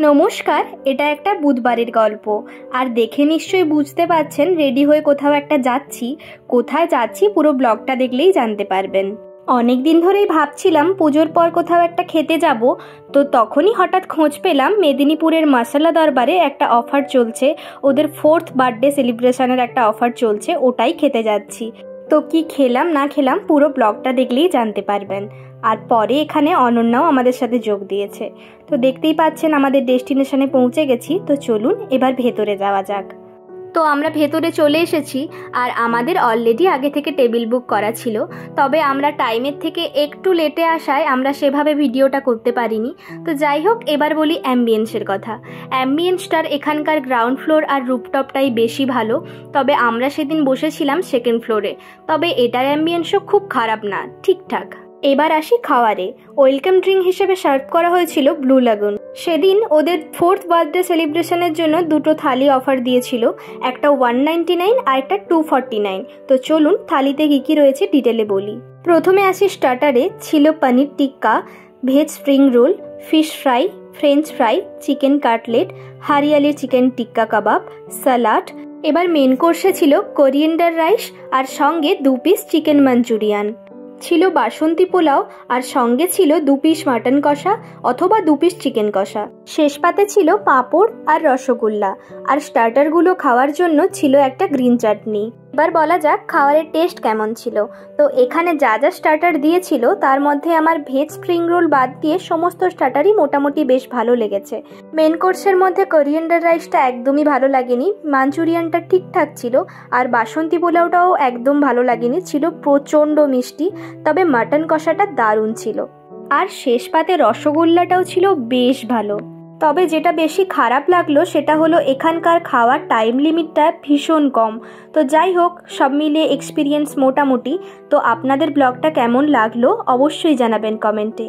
নমস্কার, এটা একটা বুধবারের গল্প। আর দেখে নিশ্চয়ই বুঝতে পারছেন রেডি হয়ে কোথাও একটা যাচ্ছি। কোথায় যাচ্ছি পুরো ব্লগটা দেখলেই জানতে পারবেন। অনেক দিন ধরেই ভাবছিলাম পুজোর পর কোথাও একটা খেতে যাব, তো তখনই হঠাৎ খোঁজ পেলাম মেদিনীপুরের মশলা দরবারে একটা অফার চলছে। ওদের 4th বার্থডে সেলিব্রেশনের একটা অফার চলছে, ওটাই খেতে যাচ্ছি। তো কি খেলাম না খেলাম পুরো ব্লগটা দেখলেই জানতে পারবেন। আর পরে এখানে অনন্যাও আমাদের সাথে যোগ দিয়েছে। তো দেখতেই পাচ্ছেন আমাদের ডেস্টিনেশনে পৌঁছে গেছি। তো চলুন এবার ভেতরে যাওয়া যাক। তো আমরা ভেতরে চলে এসেছি, আর আমাদের অলরেডি আগে থেকে টেবিল বুক করা ছিল। তবে আমরা টাইমের থেকে একটু লেটে আসায় আমরা সেভাবে ভিডিওটা করতে পারিনি। তো যাই হোক, এবার বলি অ্যাম্বিয়েন্সের কথা। অ্যাম্বিয়েন্সটার এখানকার গ্রাউন্ড ফ্লোর আর রুপটপটাই বেশি ভালো। তবে আমরা সেদিন বসেছিলাম সেকেন্ড ফ্লোরে। তবে এটার অ্যাম্বিয়েন্সও খুব খারাপ না, ঠিকঠাক। এবার আসি খাওয়ারে। ওয়েলকাম ড্রিঙ্ক হিসেবে সার্ভ করা হয়েছিল ব্লু লাগুন। সেদিন ওদের 4th বার্থডে সেলিব্রেশনের জন্য দুটো থালি অফার দিয়েছিল, একটা 199 আর একটা 249। তো চলুন থালিতে কী কী রয়েছে ডিটেলে বলি। প্রথমে আসি স্টার্টারে। ছিল paneer tikka, veg spring roll, fish fry, french fry, chicken cutlet, hariyali chicken tikka kebab, salad. এবার মেন কোর্সে ছিল কোরিয়েন্ডার রাইস আর সঙ্গে 2 পিস চিকেন মাঞ্চুরিয়ান। ছিল বাসন্তী পোলাও আর সঙ্গে ছিল 2 পিস মাটন কষা অথবা 2 পিস চিকেন কষা। শেষ পাতে ছিল পাঁপড় আর রসগোল্লা। আর স্টার্টারগুলো খাওয়ার জন্য ছিল একটা গ্রিন চাটনি। এবার বলা যাক খাবারের টেস্ট কেমন ছিল। তো এখানে যা যা স্টার্টার দিয়েছিল তার মধ্যে আমার ভেজ স্প্রিং রোল বাদ দিয়ে সমস্ত স্টার্টারই মোটামুটি বেশ ভালো লেগেছে। মেন কোর্সের মধ্যে কোরিয়েন্ডার রাইসটা একদমই ভালো লাগেনি, মাঞ্চুরিয়ানটা ঠিকঠাক ছিল, আর বাসন্তী পোলাওটাও একদম ভালো লাগেনি, ছিল প্রচণ্ড মিষ্টি। তবে মাটন কষাটা দারুণ ছিল। আর শেষ পাতে রসগোল্লাটাও ছিল বেশ ভালো। তবে যেটা বেশি খারাপ লাগলো সেটা হলো এখানকার খাওয়ার টাইম লিমিটটা ভীষণ কম। তো যাই হোক, সব মিলিয়ে এক্সপিরিয়েন্স মোটামুটি। তো আপনাদের ব্লগটা কেমন লাগলো অবশ্যই জানাবেন কমেন্টে।